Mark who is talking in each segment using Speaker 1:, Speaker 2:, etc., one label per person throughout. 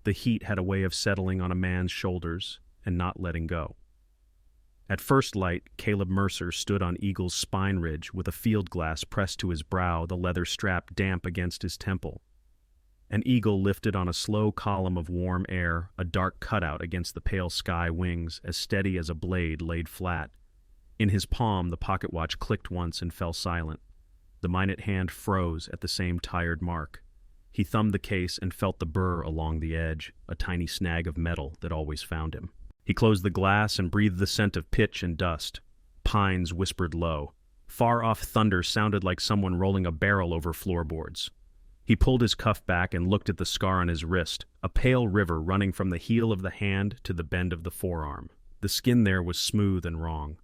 Speaker 1: The heat had a way of settling on a man's shoulders and not letting go. At first light, Caleb Mercer stood on Eagle's spine ridge with a field glass pressed to his brow, the leather strap damp against his temple. An eagle lifted on a slow column of warm air, a dark cutout against the pale sky wings, as steady as a blade laid flat. In his palm, the pocket watch clicked once and fell silent. The minute hand froze at the same tired mark. He thumbed the case and felt the burr along the edge, a tiny snag of metal that always found him. He closed the glass and breathed the scent of pitch and dust. Pines whispered low. Far-off thunder sounded like someone rolling a barrel over floorboards. He pulled his cuff back and looked at the scar on his wrist, a pale river running from the heel of the hand to the bend of the forearm. The skin there was smooth and wrong.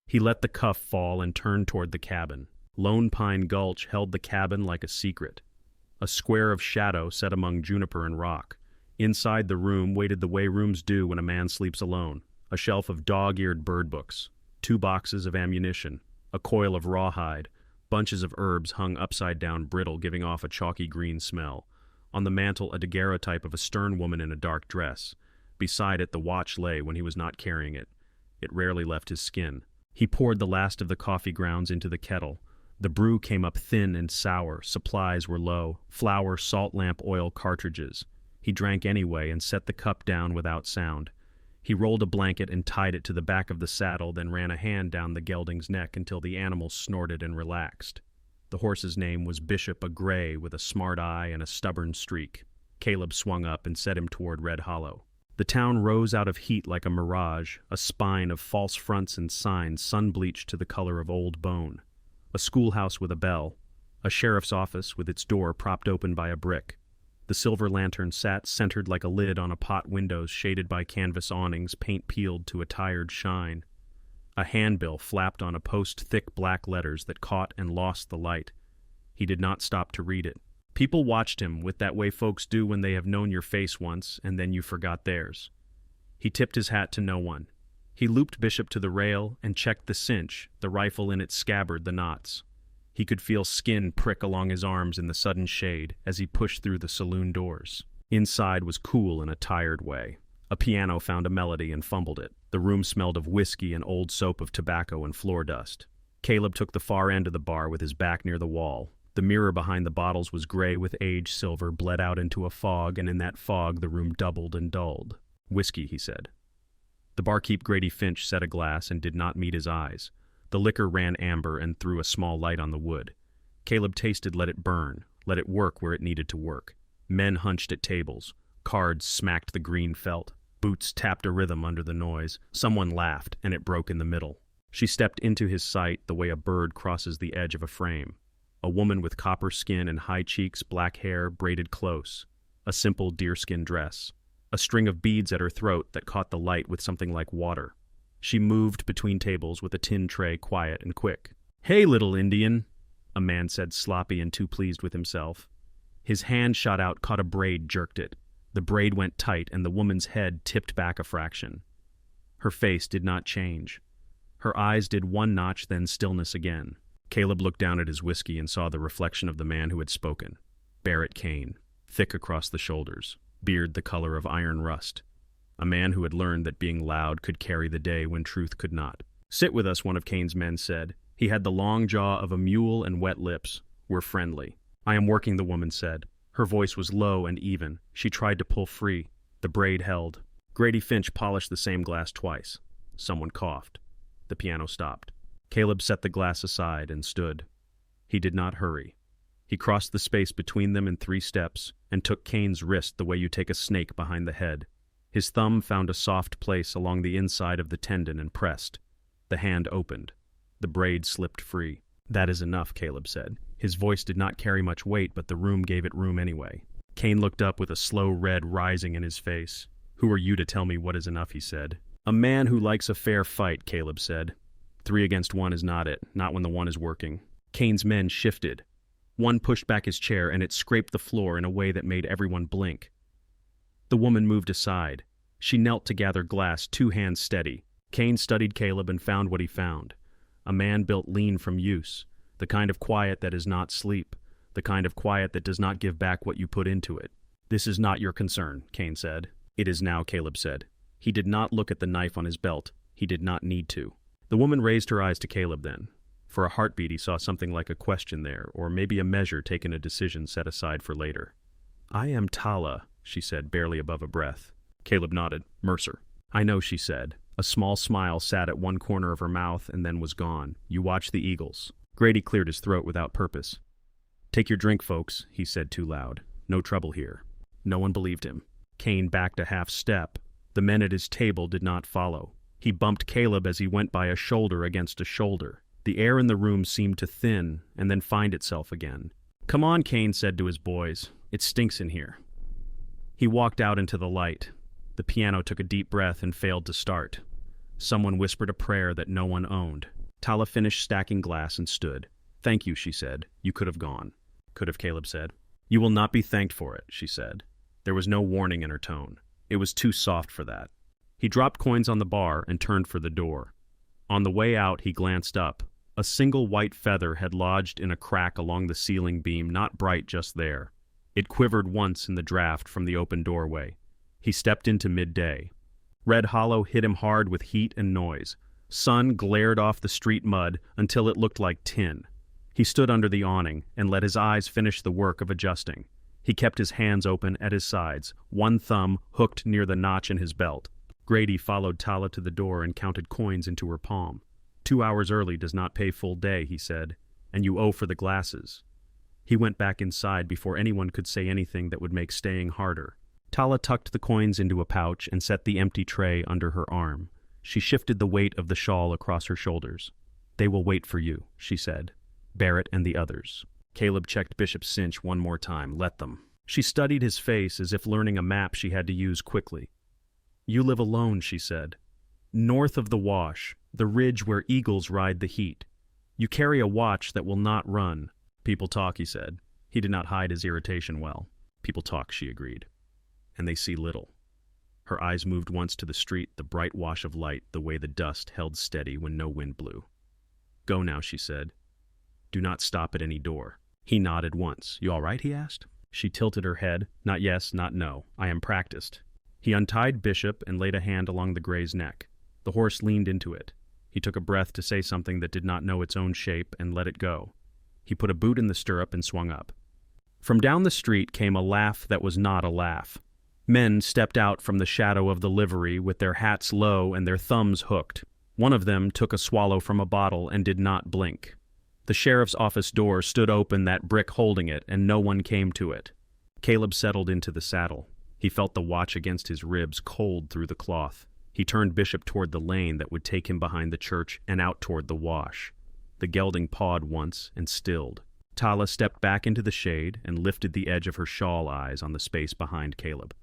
Speaker 1: He let the cuff fall and turned toward the cabin. Lone Pine Gulch held the cabin like a secret. A square of shadow set among juniper and rock. Inside the room waited the way rooms do when a man sleeps alone. A shelf of dog-eared bird books, 2 boxes of ammunition, a coil of rawhide, bunches of herbs hung upside down brittle giving off a chalky green smell. On the mantel a daguerreotype of a stern woman in a dark dress. Beside it the watch lay when he was not carrying it. It rarely left his skin. He poured the last of the coffee grounds into the kettle. The brew came up thin and sour, supplies were low, flour, salt lamp oil cartridges. He drank anyway and set the cup down without sound. He rolled a blanket and tied it to the back of the saddle, then ran a hand down the gelding's neck until the animal snorted and relaxed. The horse's name was Bishop, a gray with a smart eye and a stubborn streak. Caleb swung up and set him toward Red Hollow. The town rose out of heat like a mirage, a spine of false fronts and signs sun-bleached to the color of old bone. A schoolhouse with a bell, a sheriff's office with its door propped open by a brick. The silver lantern sat centered like a lid on a pot windows shaded by canvas awnings, paint peeled to a tired shine. A handbill flapped on a post, thick black letters that caught and lost the light. He did not stop to read it. People watched him with that way folks do when they have known your face once and then you forgot theirs. He tipped his hat to no one. He looped Bishop to the rail and checked the cinch, the rifle in its scabbard, the knots. He could feel skin prick along his arms in the sudden shade as he pushed through the saloon doors. Inside was cool in a tired way. A piano found a melody and fumbled it. The room smelled of whiskey and old soap of tobacco and floor dust. Caleb took the far end of the bar with his back near the wall. The mirror behind the bottles was gray with age silver, bled out into a fog, and in that fog the room doubled and dulled. "Whiskey," he said. The barkeep Grady Finch set a glass and did not meet his eyes. The liquor ran amber and threw a small light on the wood. Caleb tasted let it burn, let it work where it needed to work. Men hunched at tables. Cards smacked the green felt. Boots tapped a rhythm under the noise. Someone laughed, and it broke in the middle. She stepped into his sight the way a bird crosses the edge of a frame. A woman with copper skin and high cheeks, black hair, braided close. A simple deerskin dress. A string of beads at her throat that caught the light with something like water. She moved between tables with a tin tray, quiet and quick. "Hey, little Indian," a man said, sloppy and too pleased with himself. His hand shot out, caught a braid, jerked it. The braid went tight, and the woman's head tipped back a fraction. Her face did not change. Her eyes did one notch, then stillness again. Caleb looked down at his whiskey and saw the reflection of the man who had spoken. Barrett Kane, thick across the shoulders, beard the color of iron rust. A man who had learned that being loud could carry the day when truth could not. "Sit with us," one of Kane's men said. He had the long jaw of a mule and wet lips. "We're friendly." "I am working," the woman said. Her voice was low and even. She tried to pull free. The braid held. Grady Finch polished the same glass twice. Someone coughed. The piano stopped. Caleb set the glass aside and stood. He did not hurry. He crossed the space between them in 3 steps and took Kane's wrist the way you take a snake behind the head. His thumb found a soft place along the inside of the tendon and pressed. The hand opened. The braid slipped free. "That is enough," Caleb said. His voice did not carry much weight, but the room gave it room anyway. Kane looked up with a slow red rising in his face. "Who are you to tell me what is enough?" he said. "A man who likes a fair fight," Caleb said. 3 against 1 is not it, not when the one is working. Kane's men shifted. One pushed back his chair, and it scraped the floor in a way that made everyone blink. The woman moved aside. She knelt to gather glass, 2 hands steady. Kane studied Caleb and found what he found. A man built lean from use, the kind of quiet that is not sleep, the kind of quiet that does not give back what you put into it. "This is not your concern," Kane said. "It is now," Caleb said. He did not look at the knife on his belt. He did not need to. The woman raised her eyes to Caleb then. For a heartbeat he saw something like a question there, or maybe a measure taken, a decision set aside for later. "I am Tala," she said, barely above a breath. Caleb nodded. "Mercer." "I know," she said. A small smile sat at one corner of her mouth and then was gone. "You watch the eagles." Grady cleared his throat without purpose. "Take your drink, folks," he said too loud. "No trouble here." No one believed him. Kane backed a half step. The men at his table did not follow. He bumped Caleb as he went by a shoulder against a shoulder. The air in the room seemed to thin and then find itself again. "Come on," Kane said to his boys. "It stinks in here." He walked out into the light. The piano took a deep breath and failed to start. Someone whispered a prayer that no one owned. Tala finished stacking glass and stood. "Thank you," she said. "You could have gone." "Could have," Caleb said. "You will not be thanked for it," she said. There was no warning in her tone. It was too soft for that. He dropped coins on the bar and turned for the door. On the way out, he glanced up. A single white feather had lodged in a crack along the ceiling beam, not bright just there. It quivered once in the draft from the open doorway. He stepped into midday. Red Hollow hit him hard with heat and noise. Sun glared off the street mud until it looked like tin. He stood under the awning and let his eyes finish the work of adjusting. He kept his hands open at his sides, one thumb hooked near the notch in his belt. Grady followed Tala to the door and counted coins into her palm. 2 hours early does not pay full day, he said, and you owe for the glasses. He went back inside before anyone could say anything that would make staying harder. Tala tucked the coins into a pouch and set the empty tray under her arm. She shifted the weight of the shawl across her shoulders. "They will wait for you," she said. "Barrett and the others." Caleb checked Bishop Cinch one more time. "Let them." She studied his face as if learning a map she had to use quickly. "You live alone," she said. "North of the wash, the ridge where eagles ride the heat. You carry a watch that will not run." "People talk," he said. He did not hide his irritation well. "People talk," she agreed. "And they see little." Her eyes moved once to the street, the bright wash of light, the way the dust held steady when no wind blew. "Go now," she said. "Do not stop at any door." He nodded once. "You all right?" he asked. She tilted her head. "Not yes, not no. I am practiced." He untied Bishop and laid a hand along the gray's neck. The horse leaned into it. He took a breath to say something that did not know its own shape and let it go. He put a boot in the stirrup and swung up. From down the street came a laugh that was not a laugh. Men stepped out from the shadow of the livery with their hats low and their thumbs hooked. One of them took a swallow from a bottle and did not blink. The sheriff's office door stood open, that brick holding it, and no one came to it. Caleb settled into the saddle. He felt the watch against his ribs cold through the cloth. He turned Bishop toward the lane that would take him behind the church and out toward the wash. The gelding pawed once and stilled. Tala stepped back into the shade and lifted the edge of her shawl eyes on the space behind Caleb.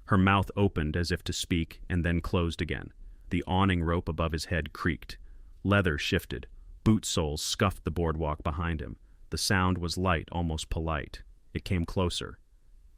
Speaker 1: Her mouth opened as if to speak and then closed again. The awning rope above his head creaked. Leather shifted. Boot soles scuffed the boardwalk behind him. The sound was light, almost polite. It came closer.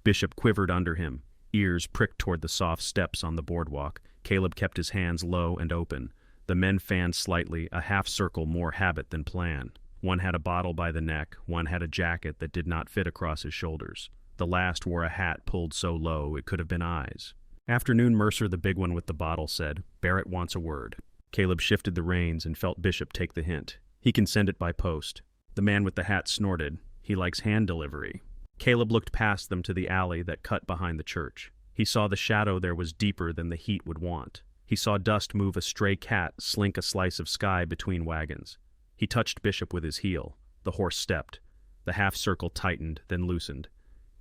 Speaker 1: Bishop quivered under him. Ears pricked toward the soft steps on the boardwalk. Caleb kept his hands low and open. The men fanned slightly, a half-circle more habit than plan. One had a bottle by the neck. One had a jacket that did not fit across his shoulders. The last wore a hat pulled so low it could have been eyes. Afternoon Mercer, the big one with the bottle, said, "Barrett wants a word." Caleb shifted the reins and felt Bishop take the hint. "He can send it by post." The man with the hat snorted. "He likes hand delivery." Caleb looked past them to the alley that cut behind the church. He saw the shadow there was deeper than the heat would want. He saw dust move a stray cat slink a slice of sky between wagons. He touched Bishop with his heel. The horse stepped. The half-circle tightened, then loosened.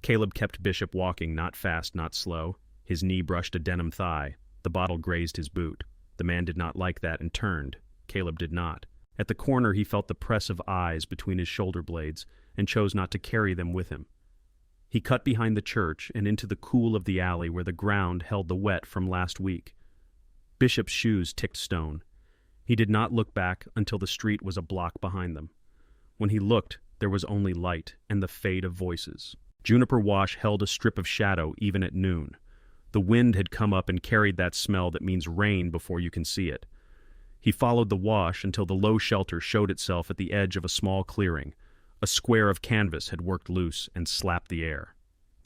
Speaker 1: Caleb kept Bishop walking, not fast, not slow. His knee brushed a denim thigh. The bottle grazed his boot. The man did not like that and turned. Caleb did not. At the corner he felt the press of eyes between his shoulder blades and chose not to carry them with him. He cut behind the church and into the cool of the alley where the ground held the wet from last week. Bishop's shoes ticked stone. He did not look back until the street was a block behind them. When he looked, there was only light and the fade of voices. Juniper Wash held a strip of shadow even at noon. The wind had come up and carried that smell that means rain before you can see it. He followed the wash until the low shelter showed itself at the edge of a small clearing. A square of canvas had worked loose and slapped the air.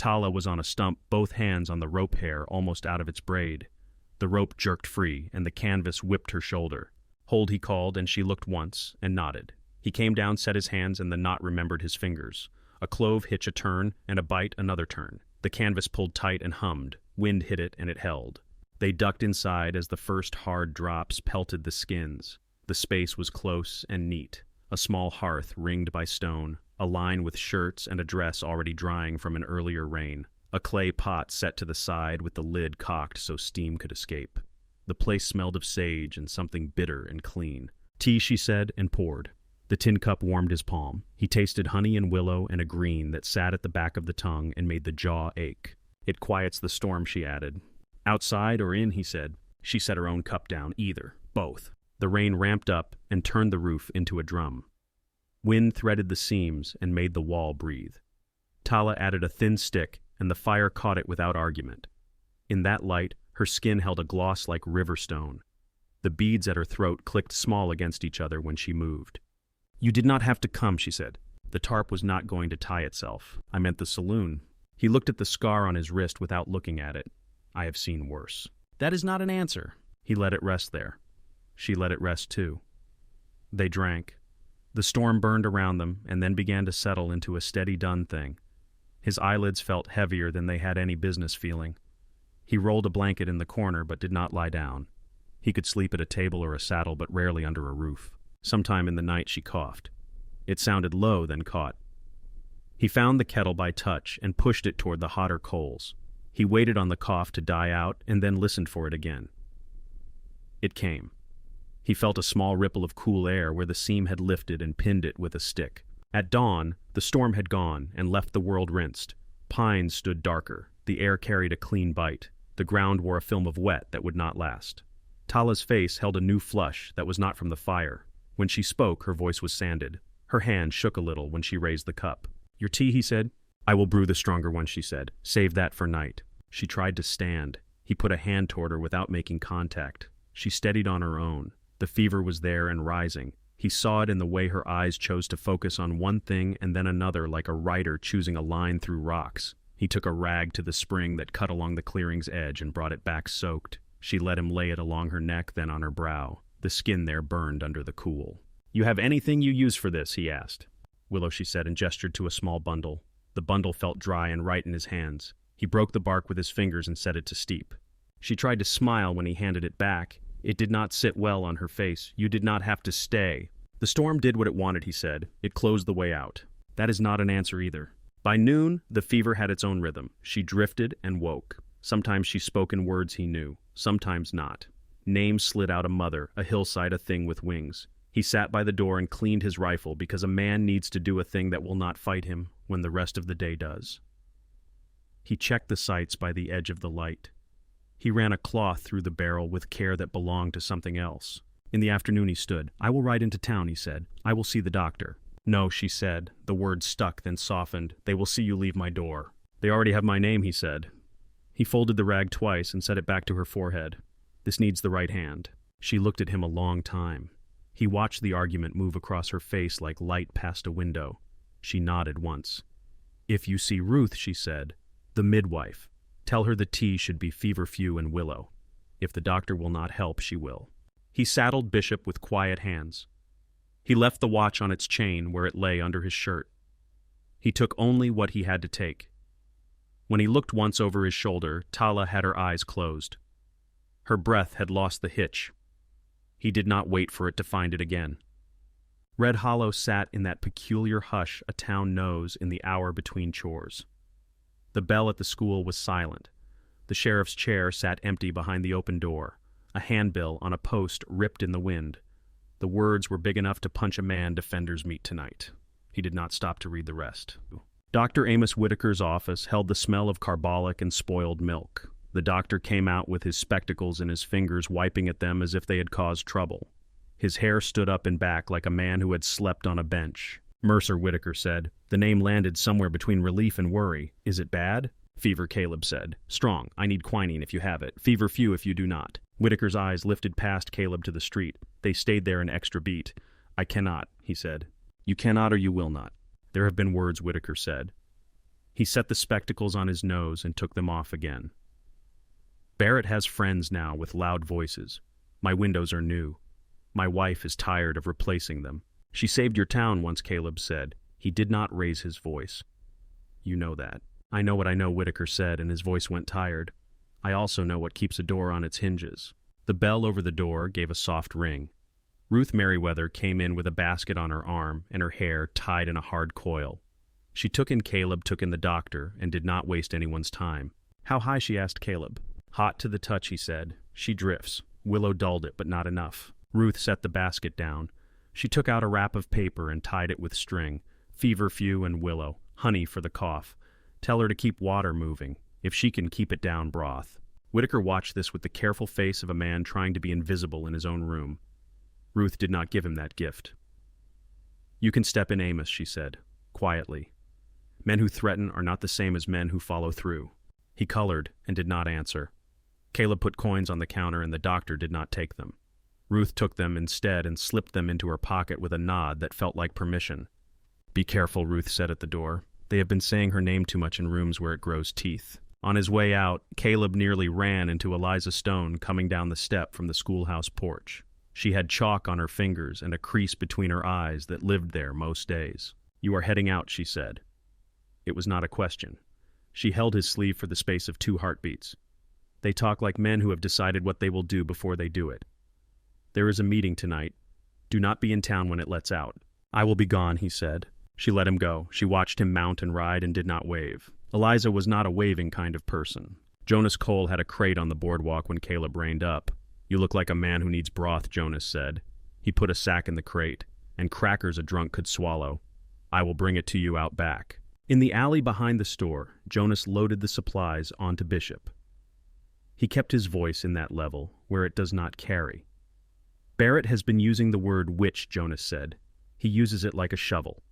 Speaker 1: Tala was on a stump, both hands on the rope hair almost out of its braid. The rope jerked free, and the canvas whipped her shoulder. Hold, he called, and she looked once, and nodded. He came down, set his hands, and the knot remembered his fingers. A clove hitch a turn, and a bite another turn. The canvas pulled tight and hummed. Wind hit it, and it held. They ducked inside as the first hard drops pelted the skins. The space was close and neat. A small hearth ringed by stone, a line with shirts and a dress already drying from an earlier rain. A clay pot set to the side with the lid cocked so steam could escape. The place smelled of sage and something bitter and clean. Tea, she said, and poured. The tin cup warmed his palm. He tasted honey and willow and a green that sat at the back of the tongue and made the jaw ache. It quiets the storm, she added. Outside or in, he said. She set her own cup down. Either. Both. The rain ramped up and turned the roof into a drum. Wind threaded the seams and made the wall breathe. Tala added a thin stick, and the fire caught it without argument. In that light, her skin held a gloss like river stone. The beads at her throat clicked small against each other when she moved. You did not have to come, she said. The tarp was not going to tie itself. I meant the saloon. He looked at the scar on his wrist without looking at it. I have seen worse. That is not an answer. He let it rest there. She let it rest too. They drank. The storm burned around them and then began to settle into a steady done thing. His eyelids felt heavier than they had any business feeling. He rolled a blanket in the corner but did not lie down. He could sleep at a table or a saddle but rarely under a roof. Sometime in the night she coughed. It sounded low, then caught. He found the kettle by touch and pushed it toward the hotter coals. He waited on the cough to die out and then listened for it again. It came. He felt a small ripple of cool air where the seam had lifted and pinned it with a stick. At dawn, the storm had gone and left the world rinsed. Pines stood darker. The air carried a clean bite. The ground wore a film of wet that would not last. Tala's face held a new flush that was not from the fire. When she spoke, her voice was sanded. Her hand shook a little when she raised the cup. Your tea, he said. I will brew the stronger one, she said. Save that for night. She tried to stand. He put a hand toward her without making contact. She steadied on her own. The fever was there and rising. He saw it in the way her eyes chose to focus on one thing and then another like a rider choosing a line through rocks. He took a rag to the spring that cut along the clearing's edge and brought it back soaked. She let him lay it along her neck, then on her brow. The skin there burned under the cool. You have anything you use for this? He asked. Willow, she said, and gestured to a small bundle. The bundle felt dry and right in his hands. He broke the bark with his fingers and set it to steep. She tried to smile when he handed it back. It did not sit well on her face. You did not have to stay. The storm did what it wanted, he said. It closed the way out. That is not an answer either. By noon, the fever had its own rhythm. She drifted and woke. Sometimes she spoke in words he knew, sometimes not. Names slid out: a mother, a hillside, a thing with wings. He sat by the door and cleaned his rifle because a man needs to do a thing that will not fight him when the rest of the day does. He checked the sights by the edge of the light. He ran a cloth through the barrel with care that belonged to something else. In the afternoon he stood. I will ride into town, he said. I will see the doctor. No, she said. The word stuck, then softened. They will see you leave my door. They already have my name, he said. He folded the rag twice and set it back to her forehead. This needs the right hand. She looked at him a long time. He watched the argument move across her face like light past a window. She nodded once. If you see Ruth, she said, the midwife, tell her the tea should be feverfew and willow. If the doctor will not help, she will. He saddled Bishop with quiet hands. He left the watch on its chain where it lay under his shirt. He took only what he had to take. When he looked once over his shoulder, Tala had her eyes closed. Her breath had lost the hitch. He did not wait for it to find it again. Red Hollow sat in that peculiar hush a town knows in the hour between chores. The bell at the school was silent. The sheriff's chair sat empty behind the open door. A handbill on a post ripped in the wind. The words were big enough to punch a man defenders meet tonight. He did not stop to read the rest. Dr. Amos Whitaker's office held the smell of carbolic and spoiled milk. The doctor came out with his spectacles in his fingers, wiping at them as if they had caused trouble. His hair stood up and back like a man who had slept on a bench. Mercer, Whitaker said. The name landed somewhere between relief and worry. Is it bad? Fever, Caleb said. Strong. I need quinine if you have it. Feverfew if you do not. Whitaker's eyes lifted past Caleb to the street. They stayed there an extra beat. I cannot, he said. You cannot or you will not. There have been words, Whitaker said. He set the spectacles on his nose and took them off again. Barrett has friends now with loud voices. My windows are new. My wife is tired of replacing them. She saved your town once, Caleb said. He did not raise his voice. You know that. I know what I know, Whitaker said, and his voice went tired. I also know what keeps a door on its hinges. The bell over the door gave a soft ring. Ruth Merriweather came in with a basket on her arm and her hair tied in a hard coil. She took in Caleb, took in the doctor, and did not waste anyone's time. How high, she asked Caleb. Hot to the touch, he said. She drifts. Willow dulled it, but not enough. Ruth set the basket down. She took out a wrap of paper and tied it with string. Feverfew and willow. Honey for the cough. Tell her to keep water moving. If she can keep it down, broth. Whitaker watched this with the careful face of a man trying to be invisible in his own room. Ruth did not give him that gift. You can step in, Amos, she said, quietly. Men who threaten are not the same as men who follow through. He colored and did not answer. Caleb put coins on the counter and the doctor did not take them. Ruth took them instead and slipped them into her pocket with a nod that felt like permission. Be careful, Ruth said at the door. They have been saying her name too much in rooms where it grows teeth. On his way out, Caleb nearly ran into Eliza Stone coming down the step from the schoolhouse porch. She had chalk on her fingers and a crease between her eyes that lived there most days. You are heading out, she said. It was not a question. She held his sleeve for the space of 2 heartbeats. They talk like men who have decided what they will do before they do it. There is a meeting tonight. Do not be in town when it lets out. I will be gone, he said. She let him go. She watched him mount and ride and did not wave. Eliza was not a waving kind of person. Jonas Cole had a crate on the boardwalk when Caleb reined up. You look like a man who needs broth, Jonas said. He put a sack in the crate, and crackers a drunk could swallow. I will bring it to you out back. In the alley behind the store, Jonas loaded the supplies onto Bishop. He kept his voice in that level, where it does not carry. Barrett has been using the word witch, Jonas said. He uses it like a shovel.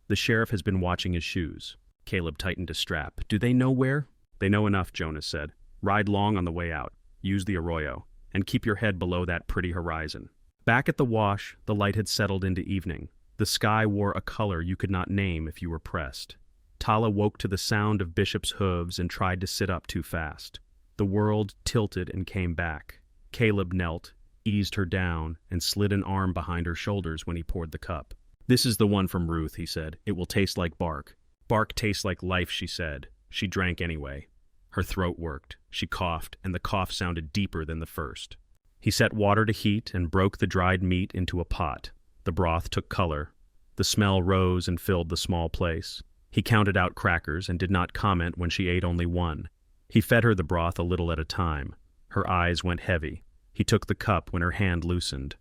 Speaker 1: The sheriff has been watching his shoes. Caleb tightened a strap. Do they know where? They know enough, Jonas said. Ride long on the way out. Use the arroyo. And keep your head below that pretty horizon. Back at the wash, the light had settled into evening. The sky wore a color you could not name if you were pressed. Tala woke to the sound of Bishop's hooves and tried to sit up too fast. The world tilted and came back. Caleb knelt, eased her down, and slid an arm behind her shoulders when he poured the cup. This is the one from Ruth, he said. It will taste like bark. Bark tastes like life, she said. She drank anyway. Her throat worked. She coughed, and the cough sounded deeper than the first. He set water to heat and broke the dried meat into a pot. The broth took color. The smell rose and filled the small place. He counted out crackers and did not comment when she ate only one. He fed her the broth a little at a time. Her eyes went heavy. He took the cup when her hand loosened.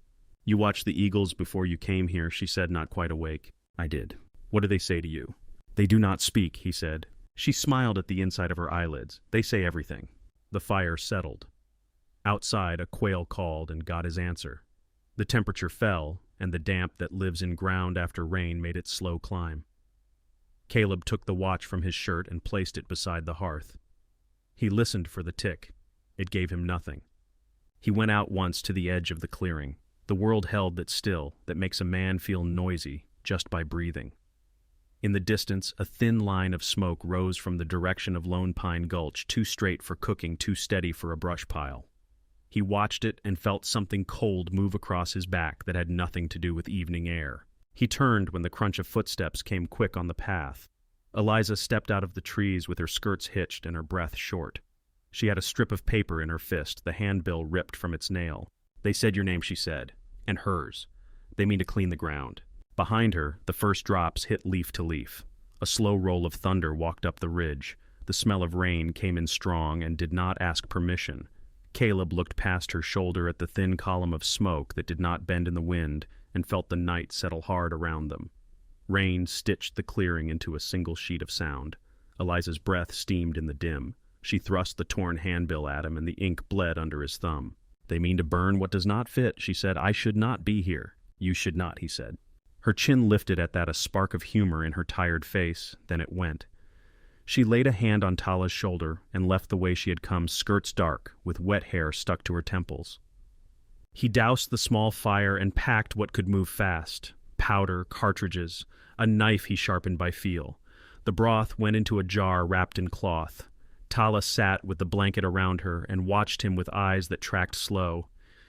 Speaker 1: You watched the eagles before you came here, she said, not quite awake. I did. What do they say to you? They do not speak, he said. She smiled at the inside of her eyelids. They say everything. The fire settled. Outside, a quail called and got his answer. The temperature fell, and the damp that lives in ground after rain made it slow climb. Caleb took the watch from his shirt and placed it beside the hearth. He listened for the tick. It gave him nothing. He went out once to the edge of the clearing. The world held that still, that makes a man feel noisy just by breathing. In the distance, a thin line of smoke rose from the direction of Lone Pine Gulch, too straight for cooking, too steady for a brush pile. He watched it and felt something cold move across his back that had nothing to do with evening air. He turned when the crunch of footsteps came quick on the path. Eliza stepped out of the trees with her skirts hitched and her breath short. She had a strip of paper in her fist, the handbill ripped from its nail. They said your name, she said, and hers. They mean to clean the ground. Behind her, the first drops hit leaf to leaf. A slow roll of thunder walked up the ridge. The smell of rain came in strong and did not ask permission. Caleb looked past her shoulder at the thin column of smoke that did not bend in the wind and felt the night settle hard around them. Rain stitched the clearing into a single sheet of sound. Eliza's breath steamed in the dim. She thrust the torn handbill at him and the ink bled under his thumb. They mean to burn what does not fit, she said. I should not be here. You should not, he said. Her chin lifted at that, a spark of humor in her tired face, then it went. She laid a hand on Tala's shoulder and left the way she had come, skirts dark, with wet hair stuck to her temples. He doused the small fire and packed what could move fast. Powder, cartridges, a knife he sharpened by feel. The broth went into a jar wrapped in cloth. Tala sat with the blanket around her and watched him with eyes that tracked slow.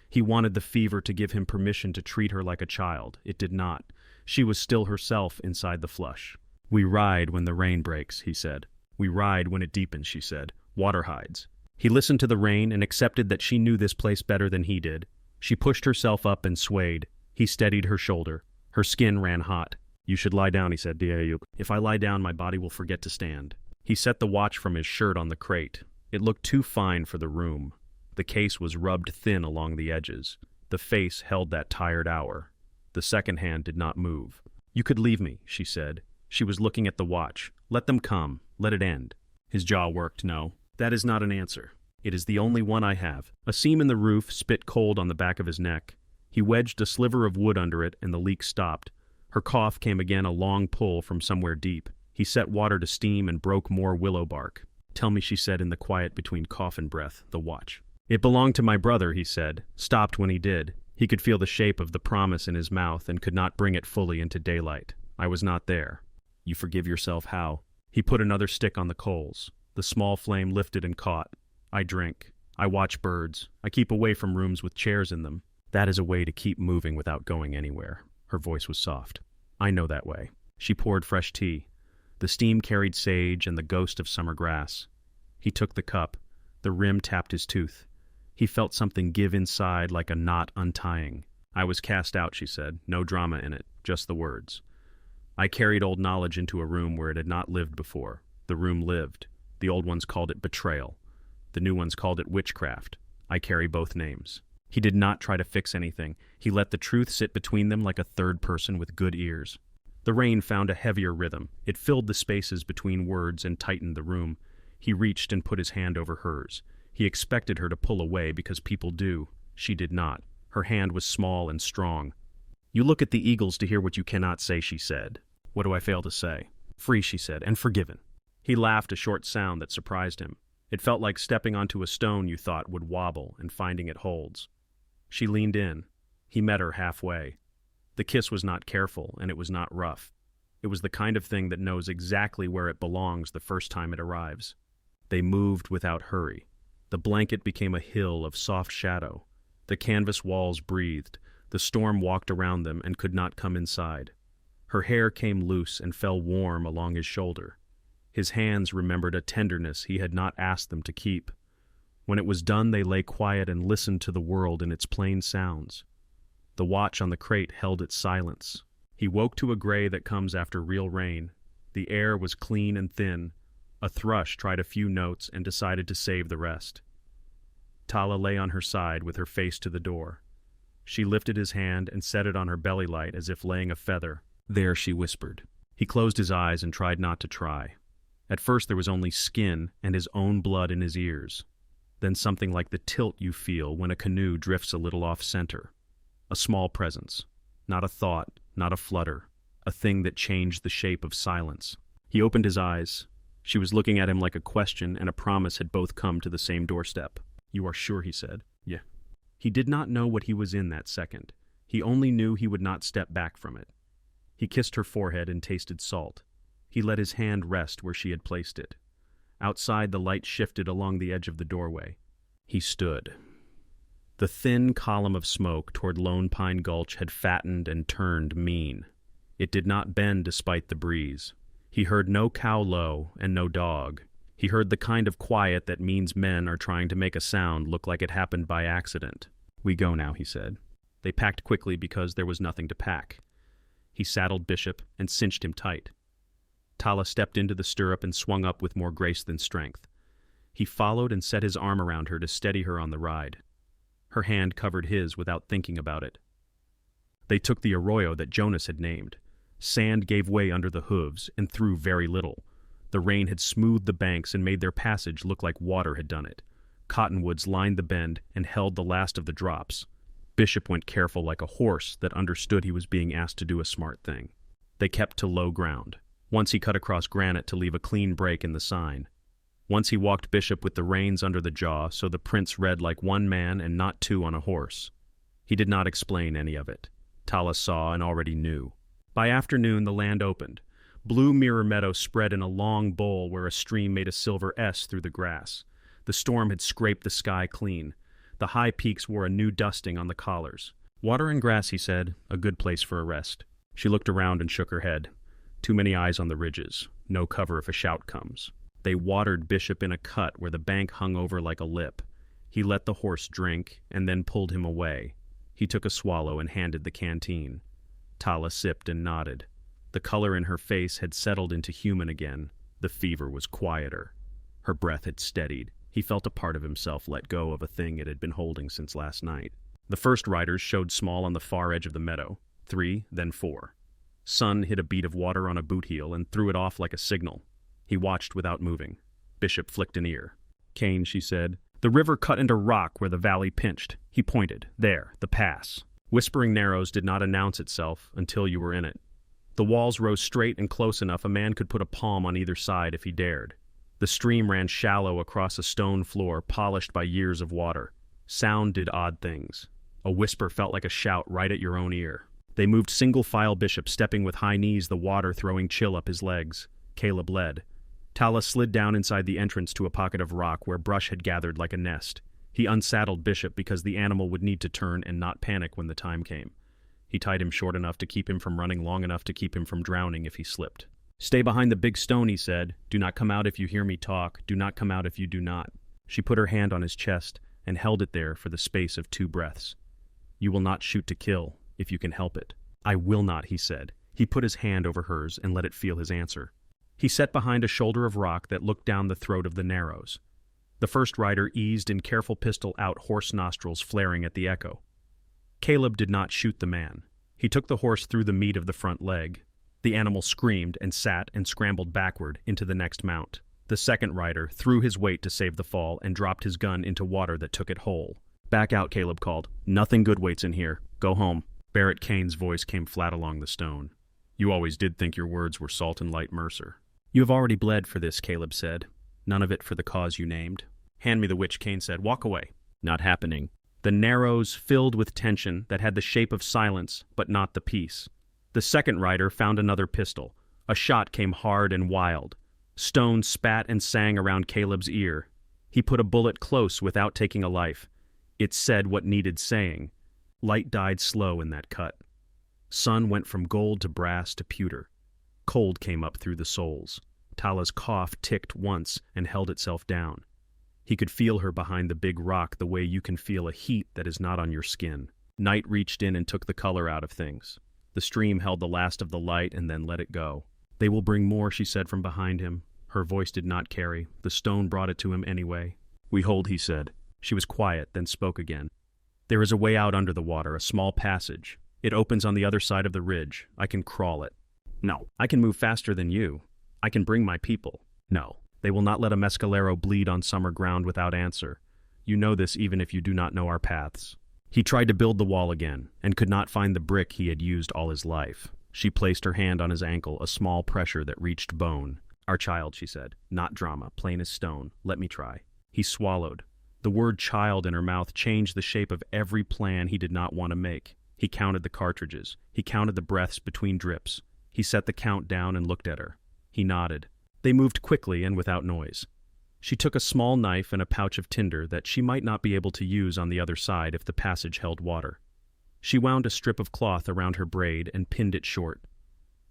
Speaker 1: He wanted the fever to give him permission to treat her like a child. It did not. She was still herself inside the flush. "We ride when the rain breaks," he said. "We ride when it deepens," she said. "Water hides." He listened to the rain and accepted that she knew this place better than he did. She pushed herself up and swayed. He steadied her shoulder. Her skin ran hot. "You should lie down," he said. "If I lie down, my body will forget to stand." He set the watch from his shirt on the crate. It looked too fine for the room. The case was rubbed thin along the edges. The face held that tired hour. The second hand did not move. "You could leave me," she said. She was looking at the watch. "Let them come. Let it end." His jaw worked. "No, that is not an answer. It is the only one I have." A seam in the roof spit cold on the back of his neck. He wedged a sliver of wood under it, and the leak stopped. Her cough came again, a long pull from somewhere deep. He set water to steam and broke more willow bark. "Tell me," she said in the quiet between cough and breath, the watch. "It belonged to my brother," he said, stopped when he did. He could feel the shape of the promise in his mouth and could not bring it fully into daylight. "I was not there." "You forgive yourself how?" He put another stick on the coals. The small flame lifted and caught. "I drink. I watch birds. I keep away from rooms with chairs in them. That is a way to keep moving without going anywhere." Her voice was soft. "I know that way." She poured fresh tea. The steam carried sage and the ghost of summer grass. He took the cup. The rim tapped his tooth. He felt something give inside like a knot untying. "I was cast out," she said. "No drama in it, just the words. I carried old knowledge into a room where it had not lived before. The room lived. The old ones called it betrayal. The new ones called it witchcraft. I carry both names." He did not try to fix anything. He let the truth sit between them like a third person with good ears. The rain found a heavier rhythm. It filled the spaces between words and tightened the room. He reached and put his hand over hers. He expected her to pull away because people do. She did not. Her hand was small and strong. "You look at the eagles to hear what you cannot say," she said. "What do I fail to say?" "Free," she said, "and forgiven." He laughed, a short sound that surprised him. It felt like stepping onto a stone you thought would wobble and finding it holds. She leaned in. He met her halfway. The kiss was not careful, and it was not rough. It was the kind of thing that knows exactly where it belongs the first time it arrives. They moved without hurry. The blanket became a hill of soft shadow. The canvas walls breathed. The storm walked around them and could not come inside. Her hair came loose and fell warm along his shoulder. His hands remembered a tenderness he had not asked them to keep. When it was done, they lay quiet and listened to the world in its plain sounds. The watch on the crate held its silence. He woke to a gray that comes after real rain. The air was clean and thin. A thrush tried a few notes and decided to save the rest. Tala lay on her side with her face to the door. She lifted his hand and set it on her belly light as if laying a feather. "There," she whispered. He closed his eyes and tried not to try. At first there was only skin and his own blood in his ears. Then something like the tilt you feel when a canoe drifts a little off-center. A small presence. Not a thought, not a flutter. A thing that changed the shape of silence. He opened his eyes. She was looking at him like a question and a promise had both come to the same doorstep. "You are sure?" he said. "Yeah." He did not know what he was in that second. He only knew he would not step back from it. He kissed her forehead and tasted salt. He let his hand rest where she had placed it. Outside, the light shifted along the edge of the doorway. He stood. The thin column of smoke toward Lone Pine Gulch had fattened and turned mean. It did not bend despite the breeze. He heard no cow low and no dog. He heard the kind of quiet that means men are trying to make a sound look like it happened by accident. "We go now," he said. They packed quickly because there was nothing to pack. He saddled Bishop and cinched him tight. Tala stepped into the stirrup and swung up with more grace than strength. He followed and set his arm around her to steady her on the ride. Her hand covered his without thinking about it. They took the arroyo that Jonas had named. Sand gave way under the hooves and threw very little. The rain had smoothed the banks and made their passage look like water had done it. Cottonwoods lined the bend and held the last of the drops. Bishop went careful like a horse that understood he was being asked to do a smart thing. They kept to low ground. Once he cut across granite to leave a clean break in the sign. Once he walked Bishop with the reins under the jaw so the prints read like one man and not two on a horse. He did not explain any of it. Tala saw and already knew. By afternoon the land opened. Blue Mirror Meadow spread in a long bowl where a stream made a silver S through the grass. The storm had scraped the sky clean. The high peaks wore a new dusting on the collars. Water and grass, he said, a good place for a rest. She looked around and shook her head. Too many eyes on the ridges. No cover if a shout comes. They watered Bishop in a cut where the bank hung over like a lip. He let the horse drink and then pulled him away. He took a swallow and handed the canteen. Tala sipped and nodded. The color in her face had settled into human again. The fever was quieter. Her breath had steadied. He felt a part of himself let go of a thing it had been holding since last night. The first riders showed small on the far edge of the meadow. 3, then 4. Sun hit a bead of water on a boot heel and threw it off like a signal. He watched without moving. Bishop flicked an ear. "Kane," she said. "The river cut into rock where the valley pinched." He pointed. "There, the pass." Whispering Narrows did not announce itself until you were in it. The walls rose straight and close enough a man could put a palm on either side if he dared. The stream ran shallow across a stone floor polished by years of water. Sound did odd things. A whisper felt like a shout right at your own ear. They moved single-file Bishop, stepping with high knees, the water throwing chill up his legs. Caleb led. Tala slid down inside the entrance to a pocket of rock where brush had gathered like a nest. He unsaddled Bishop because the animal would need to turn and not panic when the time came. He tied him short enough to keep him from running, long enough to keep him from drowning if he slipped. "Stay behind the big stone," he said. "Do not come out if you hear me talk. Do not come out if you do not." She put her hand on his chest and held it there for the space of 2 breaths. "You will not shoot to kill, if you can help it." "I will not," he said. He put his hand over hers and let it feel his answer. He sat behind a shoulder of rock that looked down the throat of the Narrows. The first rider eased in careful pistol out, horse nostrils flaring at the echo. Caleb did not shoot the man. He took the horse through the meat of the front leg. The animal screamed and sat and scrambled backward into the next mount. The second rider threw his weight to save the fall and dropped his gun into water that took it whole. "Back out," Caleb called. "Nothing good waits in here. Go home." Barrett Kane's voice came flat along the stone. "You always did think your words were salt and light, Mercer." "You have already bled for this," Caleb said. "None of it for the cause you named." "Hand me the witch," Kane said. "Walk away." "Not happening." The Narrows filled with tension that had the shape of silence, but not the peace. The second rider found another pistol. A shot came hard and wild. Stone spat and sang around Caleb's ear. He put a bullet close without taking a life. It said what needed saying. Light died slow in that cut. Sun went from gold to brass to pewter. Cold came up through the soles. Tala's cough ticked once and held itself down. He could feel her behind the big rock the way you can feel a heat that is not on your skin. Night reached in and took the color out of things. The stream held the last of the light and then let it go. "They will bring more," she said from behind him. Her voice did not carry. The stone brought it to him anyway. "We hold," he said. She was quiet, then spoke again. "There is a way out under the water, a small passage. It opens on the other side of the ridge. I can crawl it." "No." "I can move faster than you. I can bring my people." "No. They will not let a mescalero bleed on summer ground without answer. You know this even if you do not know our paths." He tried to build the wall again, and could not find the brick he had used all his life. She placed her hand on his ankle, a small pressure that reached bone. "Our child," she said. "Not drama, plain as stone. Let me try." He swallowed. The word child in her mouth changed the shape of every plan he did not want to make. He counted the cartridges. He counted the breaths between drips. He set the count down and looked at her. He nodded. They moved quickly and without noise. She took a small knife and a pouch of tinder that she might not be able to use on the other side if the passage held water. She wound a strip of cloth around her braid and pinned it short.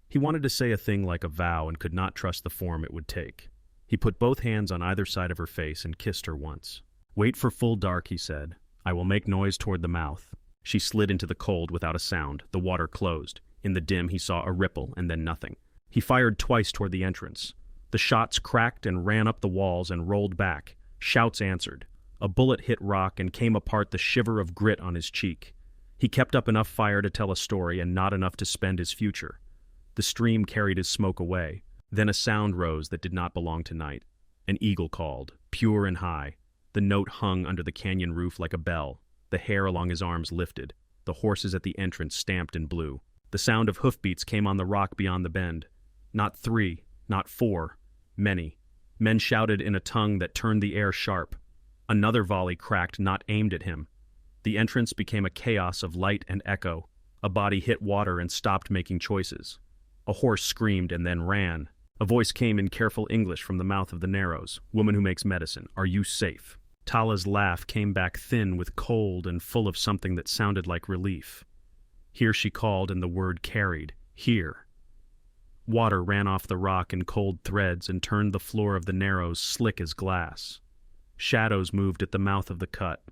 Speaker 1: He wanted to say a thing like a vow and could not trust the form it would take. He put both hands on either side of her face and kissed her once. "Wait for full dark," he said. "I will make noise toward the mouth." She slid into the cold without a sound. The water closed. In the dim he saw a ripple and then nothing. He fired twice toward the entrance. The shots cracked and ran up the walls and rolled back. Shouts answered. A bullet hit rock and came apart the shiver of grit on his cheek. He kept up enough fire to tell a story and not enough to spend his future. The stream carried his smoke away. Then a sound rose that did not belong to night. An eagle called, pure and high. The note hung under the canyon roof like a bell. The hair along his arms lifted. The horses at the entrance stamped and blew. The sound of hoofbeats came on the rock beyond the bend. Not 3, not 4. Many. Men shouted in a tongue that turned the air sharp. Another volley cracked, not aimed at him. The entrance became a chaos of light and echo. A body hit water and stopped making choices. A horse screamed and then ran. A voice came in careful English from the mouth of the Narrows. "Woman who makes medicine, are you safe?" Tala's laugh came back thin with cold and full of something that sounded like relief. Here she called, and the word carried. Here. Water ran off the rock in cold threads and turned the floor of the Narrows slick as glass. Shadows moved at the mouth of the cut.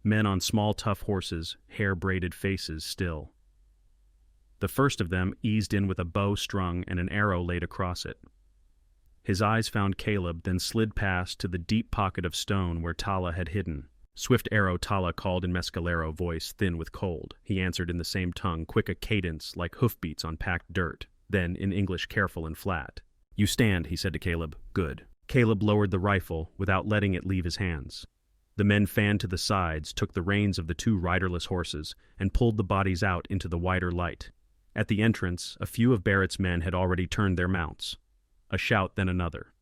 Speaker 1: Men on small tough horses, hair-braided faces still. The first of them eased in with a bow strung and an arrow laid across it. His eyes found Caleb, then slid past to the deep pocket of stone where Tala had hidden. "Swift arrow," Tala called in Mescalero voice, thin with cold. He answered in the same tongue, quick a cadence like hoofbeats on packed dirt. Then, in English careful and flat. "You stand," he said to Caleb. "Good." Caleb lowered the rifle without letting it leave his hands. The men fanned to the sides, took the reins of the two riderless horses, and pulled the bodies out into the wider light. At the entrance, a few of Barrett's men had already turned their mounts. A shout, then another.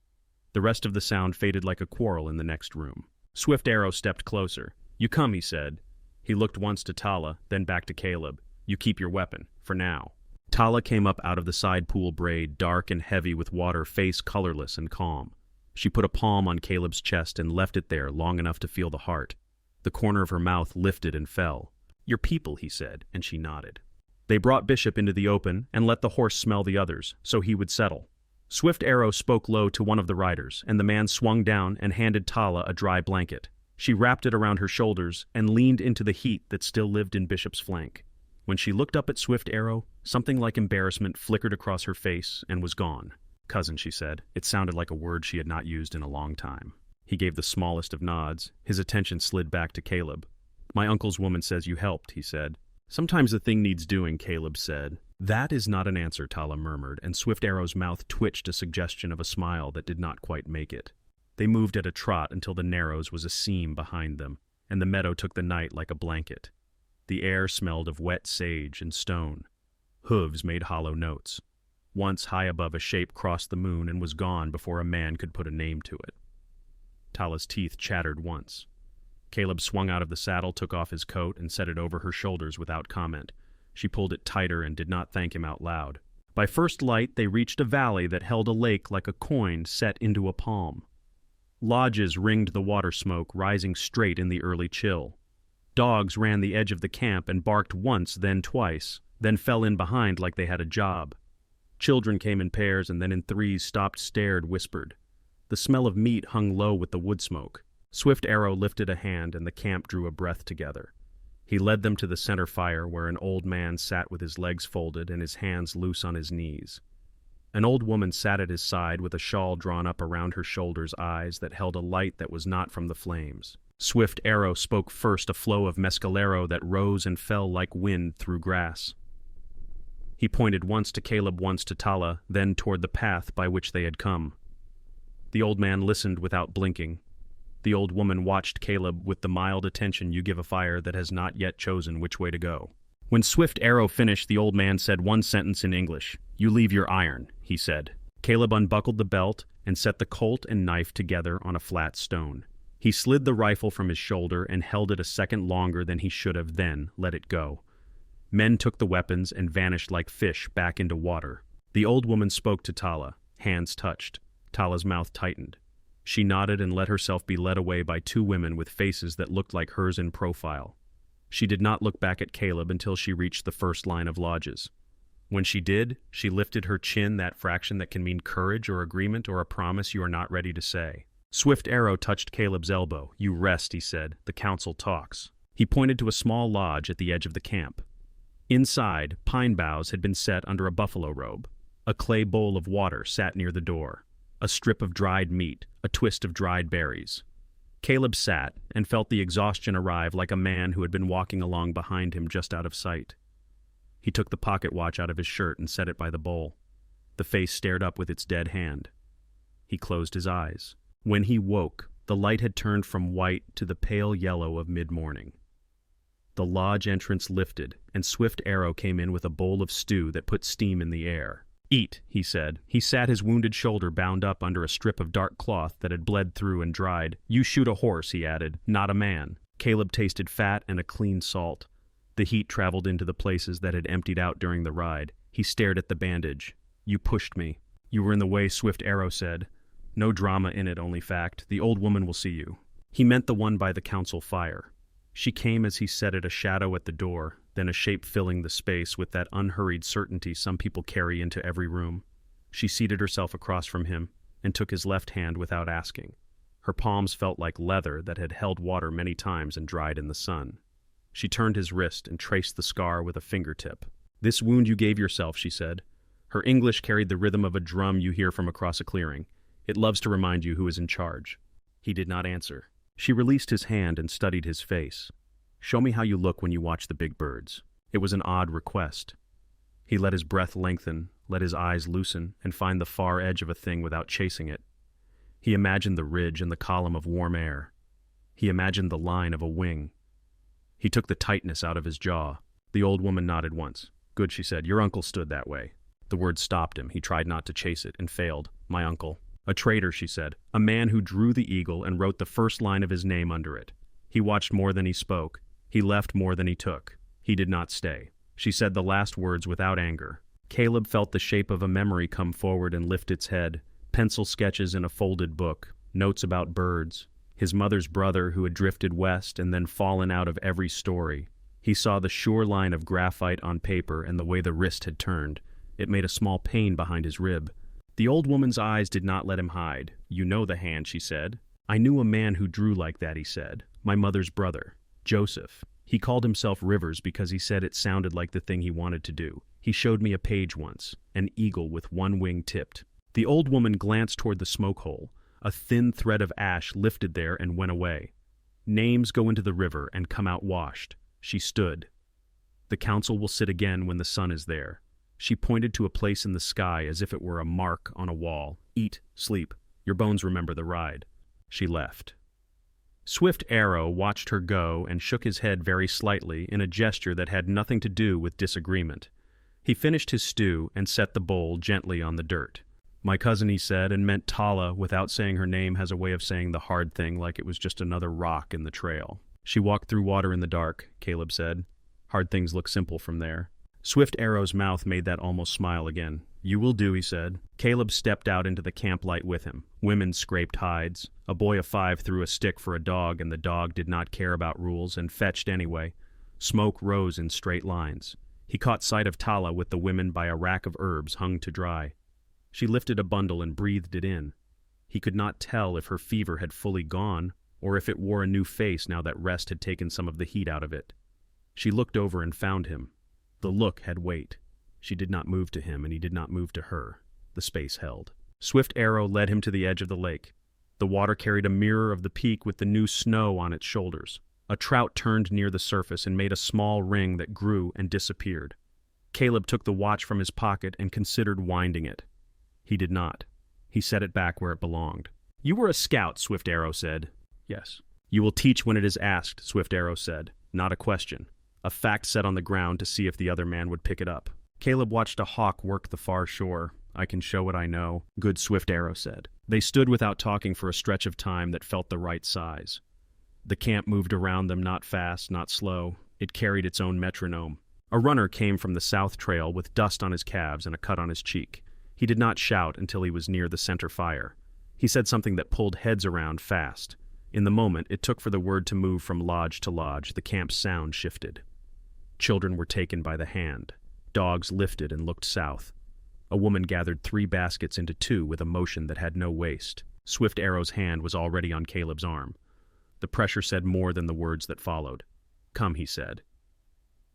Speaker 1: The rest of the sound faded like a quarrel in the next room. Swift Arrow stepped closer. "You come," he said. He looked once to Tala, then back to Caleb. "You keep your weapon, for now." Tala came up out of the side pool braid, dark and heavy with water, face colorless and calm. She put a palm on Caleb's chest and left it there long enough to feel the heart. The corner of her mouth lifted and fell. "Your people," he said, and she nodded. They brought Bishop into the open and let the horse smell the others, so he would settle. Swift Arrow spoke low to one of the riders, and the man swung down and handed Tala a dry blanket. She wrapped it around her shoulders and leaned into the heat that still lived in Bishop's flank. When she looked up at Swift Arrow, something like embarrassment flickered across her face and was gone. "Cousin," she said. It sounded like a word she had not used in a long time. He gave the smallest of nods. His attention slid back to Caleb. "My uncle's woman says you helped," he said. "Sometimes the thing needs doing," Caleb said. "That is not an answer," Tala murmured, and Swift Arrow's mouth twitched a suggestion of a smile that did not quite make it. They moved at a trot until the Narrows was a seam behind them, and the meadow took the night like a blanket. The air smelled of wet sage and stone. Hooves made hollow notes. Once high above, a shape crossed the moon and was gone before a man could put a name to it. Tala's teeth chattered once. Caleb swung out of the saddle, took off his coat, and set it over her shoulders without comment. She pulled it tighter and did not thank him out loud. By first light, they reached a valley that held a lake like a coin set into a palm. Lodges ringed the water smoke, rising straight in the early chill. Dogs ran the edge of the camp and barked once, then twice, then fell in behind like they had a job. Children came in pairs and then in threes, stopped, stared, whispered. The smell of meat hung low with the wood smoke. Swift Arrow lifted a hand and the camp drew a breath together. He led them to the center fire where an old man sat with his legs folded and his hands loose on his knees. An old woman sat at his side with a shawl drawn up around her shoulders, eyes that held a light that was not from the flames. Swift Arrow spoke first, a flow of mescalero that rose and fell like wind through grass. He pointed once to Caleb, once to Tala, then toward the path by which they had come. The old man listened without blinking. The old woman watched Caleb with the mild attention you give a fire that has not yet chosen which way to go. When Swift Arrow finished, the old man said one sentence in English. "You leave your iron," he said. Caleb unbuckled the belt and set the colt and knife together on a flat stone. He slid the rifle from his shoulder and held it a second longer than he should have, then let it go. Men took the weapons and vanished like fish back into water. The old woman spoke to Tala. Hands touched. Tala's mouth tightened. She nodded and let herself be led away by two women with faces that looked like hers in profile. She did not look back at Caleb until she reached the first line of lodges. When she did, she lifted her chin, that fraction that can mean courage or agreement or a promise you are not ready to say. Swift Arrow touched Caleb's elbow. "You rest," he said. "The council talks." He pointed to a small lodge at the edge of the camp. Inside, pine boughs had been set under a buffalo robe. A clay bowl of water sat near the door. A strip of dried meat, a twist of dried berries. Caleb sat and felt the exhaustion arrive like a man who had been walking along behind him just out of sight. He took the pocket watch out of his shirt and set it by the bowl. The face stared up with its dead hand. He closed his eyes. When he woke, the light had turned from white to the pale yellow of mid-morning. The lodge entrance lifted, and Swift Arrow came in with a bowl of stew that put steam in the air. "Eat," he said. He sat his wounded shoulder bound up under a strip of dark cloth that had bled through and dried. "You shoot a horse," he added, "not a man." Caleb tasted fat and a clean salt. The heat traveled into the places that had emptied out during the ride. He stared at the bandage. You pushed me. You were in the way, Swift Arrow said. No drama in it, only fact. The old woman will see you. He meant the one by the council fire. She came as he said it, a shadow at the door, then a shape filling the space with that unhurried certainty some people carry into every room. She seated herself across from him and took his left hand without asking. Her palms felt like leather that had held water many times and dried in the sun. She turned his wrist and traced the scar with a fingertip. This wound you gave yourself, she said. Her English carried the rhythm of a drum you hear from across a clearing. It loves to remind you who is in charge. He did not answer. She released his hand and studied his face. Show me how you look when you watch the big birds. It was an odd request. He let his breath lengthen, let his eyes loosen, and find the far edge of a thing without chasing it. He imagined the ridge and the column of warm air. He imagined the line of a wing. He took the tightness out of his jaw. The old woman nodded once. Good, she said. Your uncle stood that way. The word stopped him. He tried not to chase it and failed. My uncle. A traitor, she said. A man who drew the eagle and wrote the first line of his name under it. He watched more than he spoke. He left more than he took. He did not stay. She said the last words without anger. Caleb felt the shape of a memory come forward and lift its head. Pencil sketches in a folded book. Notes about birds. His mother's brother who had drifted west and then fallen out of every story. He saw the sure line of graphite on paper and the way the wrist had turned. It made a small pain behind his rib. The old woman's eyes did not let him hide. You know the hand, she said. I knew a man who drew like that, he said. My mother's brother. Joseph. He called himself Rivers because he said it sounded like the thing he wanted to do. He showed me a page once. An eagle with one wing tipped. The old woman glanced toward the smoke hole. A thin thread of ash lifted there and went away. Names go into the river and come out washed. She stood. The council will sit again when the sun is there. She pointed to a place in the sky as if it were a mark on a wall. Eat, sleep. Your bones remember the ride. She left. Swift Arrow watched her go and shook his head very slightly in a gesture that had nothing to do with disagreement. He finished his stew and set the bowl gently on the dirt. My cousin, he said, and meant Tala without saying her name, has a way of saying the hard thing like it was just another rock in the trail. She walked through water in the dark, Caleb said. Hard things look simple from there. Swift Arrow's mouth made that almost smile again. You will do, he said. Caleb stepped out into the camp light with him. Women scraped hides. A boy of 5 threw a stick for a dog, and the dog did not care about rules and fetched anyway. Smoke rose in straight lines. He caught sight of Tala with the women by a rack of herbs hung to dry. She lifted a bundle and breathed it in. He could not tell if her fever had fully gone, or if it wore a new face now that rest had taken some of the heat out of it. She looked over and found him. The look had weight. She did not move to him, and he did not move to her. The space held. Swift Arrow led him to the edge of the lake. The water carried a mirror of the peak with the new snow on its shoulders. A trout turned near the surface and made a small ring that grew and disappeared. Caleb took the watch from his pocket and considered winding it. He did not. He set it back where it belonged. You were a scout, Swift Arrow said. Yes. You will teach when it is asked, Swift Arrow said. Not a question. A fact set on the ground to see if the other man would pick it up. Caleb watched a hawk work the far shore. I can show what I know, good Swift Arrow said. They stood without talking for a stretch of time that felt the right size. The camp moved around them, not fast, not slow. It carried its own metronome. A runner came from the south trail with dust on his calves and a cut on his cheek. He did not shout until he was near the center fire. He said something that pulled heads around fast. In the moment it took for the word to move from lodge to lodge, the camp's sound shifted. Children were taken by the hand. Dogs lifted and looked south. A woman gathered 3 baskets into 2 with a motion that had no waste. Swift Arrow's hand was already on Caleb's arm. The pressure said more than the words that followed. Come, he said.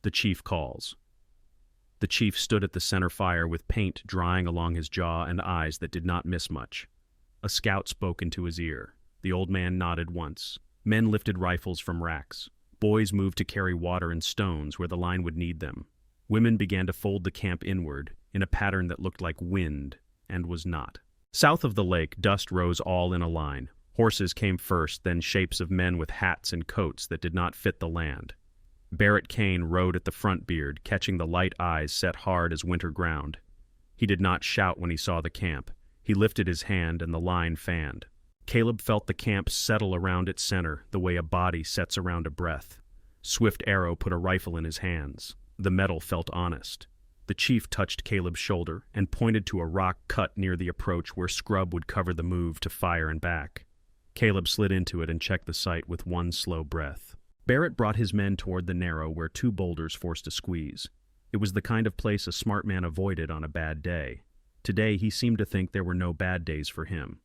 Speaker 1: The chief calls. The chief stood at the center fire with paint drying along his jaw and eyes that did not miss much. A scout spoke into his ear. The old man nodded once. Men lifted rifles from racks. Boys moved to carry water and stones where the line would need them. Women began to fold the camp inward, in a pattern that looked like wind, and was not. South of the lake, dust rose all in a line. Horses came first, then shapes of men with hats and coats that did not fit the land. Barrett Kane rode at the front beard, catching the light eyes set hard as winter ground. He did not shout when he saw the camp. He lifted his hand and the line fanned. Caleb felt the camp settle around its center, the way a body sets around a breath. Swift Arrow put a rifle in his hands. The metal felt honest. The chief touched Caleb's shoulder and pointed to a rock cut near the approach where scrub would cover the move to fire and back. Caleb slid into it and checked the site with one slow breath. Barrett brought his men toward the narrow where two boulders forced a squeeze. It was the kind of place a smart man avoided on a bad day. Today he seemed to think there were no bad days for him.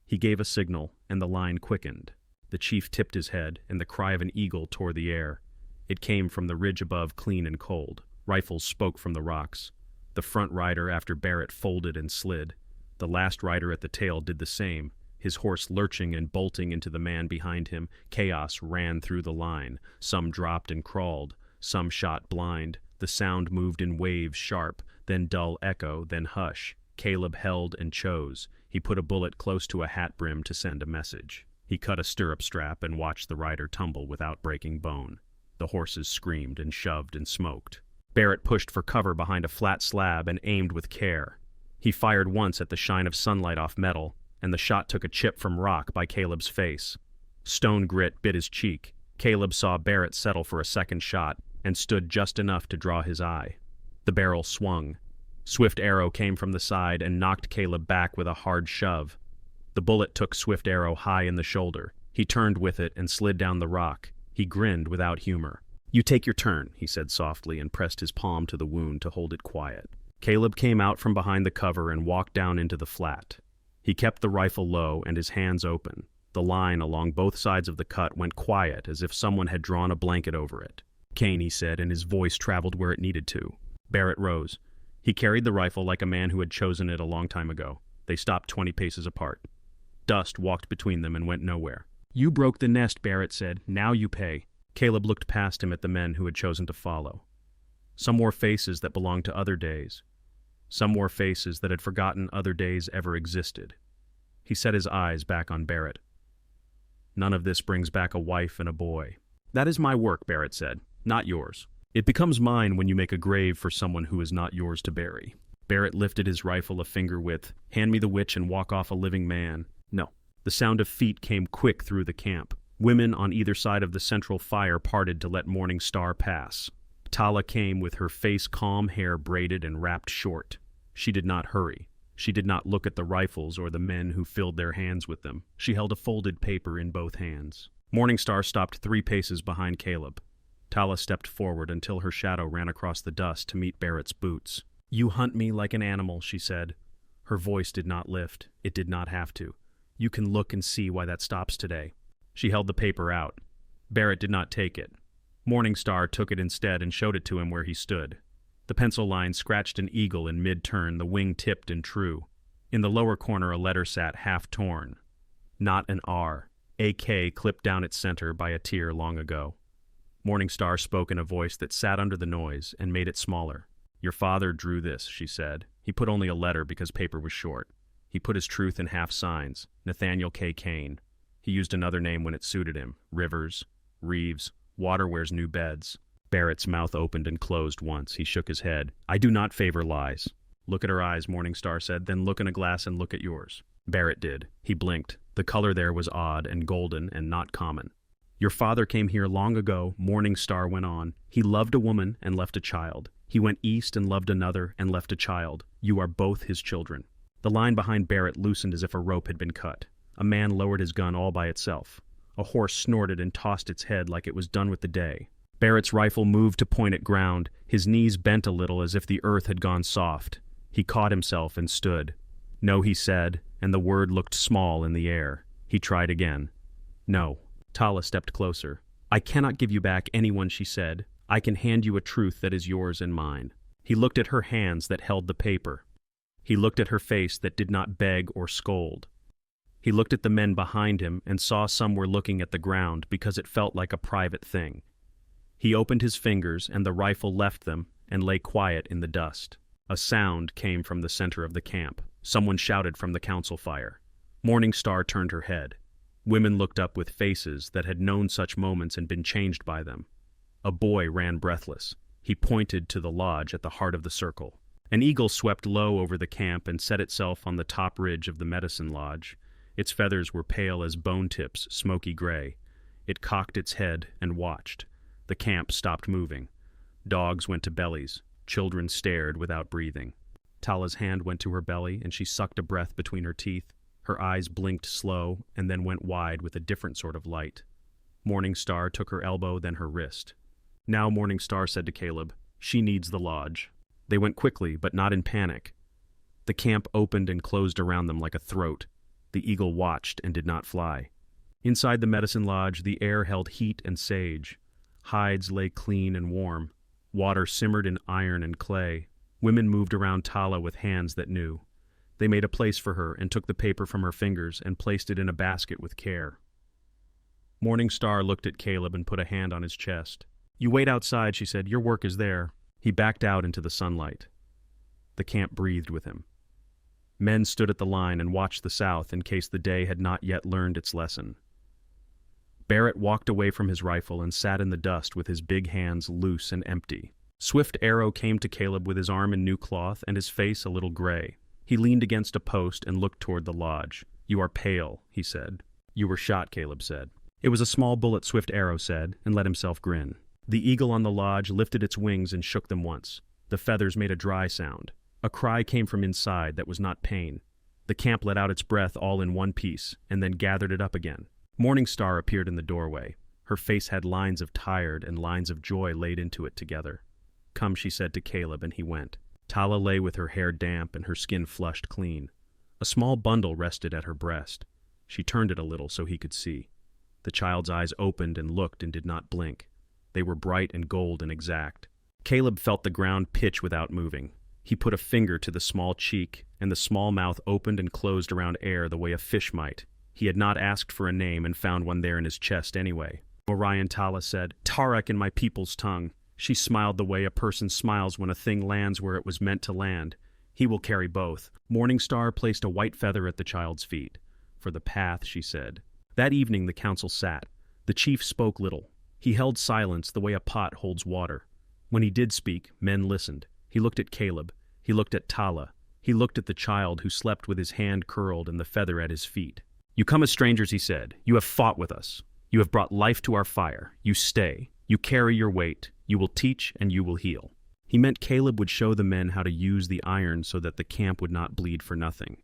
Speaker 1: He gave a signal, and the line quickened. The chief tipped his head, and the cry of an eagle tore the air. It came from the ridge above, clean and cold. Rifles spoke from the rocks. The front rider after Barrett folded and slid. The last rider at the tail did the same, his horse lurching and bolting into the man behind him. Chaos ran through the line. Some dropped and crawled. Some shot blind. The sound moved in waves, sharp, then dull echo, then hush. Caleb held and chose. He put a bullet close to a hat brim to send a message. He cut a stirrup strap and watched the rider tumble without breaking bone. The horses screamed and shoved and smoked. Barrett pushed for cover behind a flat slab and aimed with care. He fired once at the shine of sunlight off metal, and the shot took a chip from rock by Caleb's face. Stone grit bit his cheek. Caleb saw Barrett settle for a second shot and stood just enough to draw his eye. The barrel swung. Swift Arrow came from the side and knocked Caleb back with a hard shove. The bullet took Swift Arrow high in the shoulder. He turned with it and slid down the rock. He grinned without humor. "You take your turn," he said softly and pressed his palm to the wound to hold it quiet. Caleb came out from behind the cover and walked down into the flat. He kept the rifle low and his hands open. The line along both sides of the cut went quiet as if someone had drawn a blanket over it. "Kane," he said, and his voice traveled where it needed to. Barrett rose. He carried the rifle like a man who had chosen it a long time ago. They stopped 20 paces apart. Dust walked between them and went nowhere. "You broke the nest," Barrett said. "Now you pay." Caleb looked past him at the men who had chosen to follow. Some wore faces that belonged to other days. Some wore faces that had forgotten other days ever existed. He set his eyes back on Barrett. "None of this brings back a wife and a boy." "That is my work," Barrett said, "not yours. It becomes mine when you make a grave for someone who is not yours to bury." Barrett lifted his rifle a finger width. "Hand me the witch and walk off a living man." "No." The sound of feet came quick through the camp. Women on either side of the central fire parted to let Morning Star pass. Tala came with her face calm, hair braided and wrapped short. She did not hurry. She did not look at the rifles or the men who filled their hands with them. She held a folded paper in both hands. Morning Star stopped 3 paces behind Caleb. Tala stepped forward until her shadow ran across the dust to meet Barrett's boots. "You hunt me like an animal," she said. Her voice did not lift. It did not have to. "You can look and see why that stops today." She held the paper out. Barrett did not take it. Morning Star took it instead and showed it to him where he stood. The pencil line scratched an eagle in mid-turn, the wing tipped and true. In the lower corner a letter sat half torn. Not an R. AK clipped down its center by a tear long ago. Morning Star spoke in a voice that sat under the noise and made it smaller. "Your father drew this," she said. "He put only a letter because paper was short. He put his truth in half signs. Nathaniel K. Kane. He used another name when it suited him. Rivers. Reeves. Water wears new beds." Barrett's mouth opened and closed once. He shook his head. "I do not favor lies." "Look at her eyes," Morning Star said. "Then look in a glass and look at yours." Barrett did. He blinked. The color there was odd and golden and not common. "Your father came here long ago," Morning Star went on. "He loved a woman and left a child. He went east and loved another and left a child. You are both his children." The line behind Barrett loosened as if a rope had been cut. A man lowered his gun all by itself. A horse snorted and tossed its head like it was done with the day. Barrett's rifle moved to point at ground. His knees bent a little as if the earth had gone soft. He caught himself and stood. "No," he said, and the word looked small in the air. He tried again. "No." Tala stepped closer. "I cannot give you back anyone," she said. "I can hand you a truth that is yours and mine." He looked at her hands that held the paper. He looked at her face that did not beg or scold. He looked at the men behind him and saw some were looking at the ground because it felt like a private thing. He opened his fingers and the rifle left them and lay quiet in the dust. A sound came from the center of the camp. Someone shouted from the council fire. Morning Star turned her head. Women looked up with faces that had known such moments and been changed by them. A boy ran breathless. He pointed to the lodge at the heart of the circle. An eagle swept low over the camp and set itself on the top ridge of the medicine lodge. Its feathers were pale as bone tips, smoky gray. It cocked its head and watched. The camp stopped moving. Dogs went to bellies. Children stared without breathing. Tala's hand went to her belly, and she sucked a breath between her teeth. Her eyes blinked slow, and then went wide with a different sort of light. Morning Star took her elbow, then her wrist. Now Morning Star said to Caleb, "She needs the lodge." They went quickly, but not in panic. The camp opened and closed around them like a throat. The eagle watched and did not fly. Inside the medicine lodge, the air held heat and sage. Hides lay clean and warm. Water simmered in iron and clay. Women moved around Tala with hands that knew. They made a place for her and took the paper from her fingers and placed it in a basket with care. Morning Star looked at Caleb and put a hand on his chest. "You wait outside," she said. "Your work is there." He backed out into the sunlight. The camp breathed with him. Men stood at the line and watched the south in case the day had not yet learned its lesson. Barrett walked away from his rifle and sat in the dust with his big hands loose and empty. Swift Arrow came to Caleb with his arm in new cloth and his face a little gray. He leaned against a post and looked toward the lodge. "You are pale," he said. "You were shot," Caleb said. "It was a small bullet," Swift Arrow said, and let himself grin. The eagle on the lodge lifted its wings and shook them once. The feathers made a dry sound. A cry came from inside that was not pain. The camp let out its breath all in one piece, and then gathered it up again. Morning Star appeared in the doorway. Her face had lines of tired and lines of joy laid into it together. "Come," she said to Caleb, and he went. Tala lay with her hair damp and her skin flushed clean. A small bundle rested at her breast. She turned it a little so he could see. The child's eyes opened and looked and did not blink. They were bright and gold and exact. Caleb felt the ground pitch without moving. He put a finger to the small cheek, and the small mouth opened and closed around air the way a fish might. He had not asked for a name and found one there in his chest anyway. Orion Tala said, "Tarak in my people's tongue." She smiled the way a person smiles when a thing lands where it was meant to land. "He will carry both." Morning Star placed a white feather at the child's feet. "For the path," she said. That evening the council sat. The chief spoke little. He held silence the way a pot holds water. When he did speak, men listened. He looked at Caleb. He looked at Tala. He looked at the child who slept with his hand curled and the feather at his feet. "You come as strangers," he said. "You have fought with us. You have brought life to our fire. You stay. You carry your weight. You will teach and you will heal." He meant Caleb would show the men how to use the iron so that the camp would not bleed for nothing.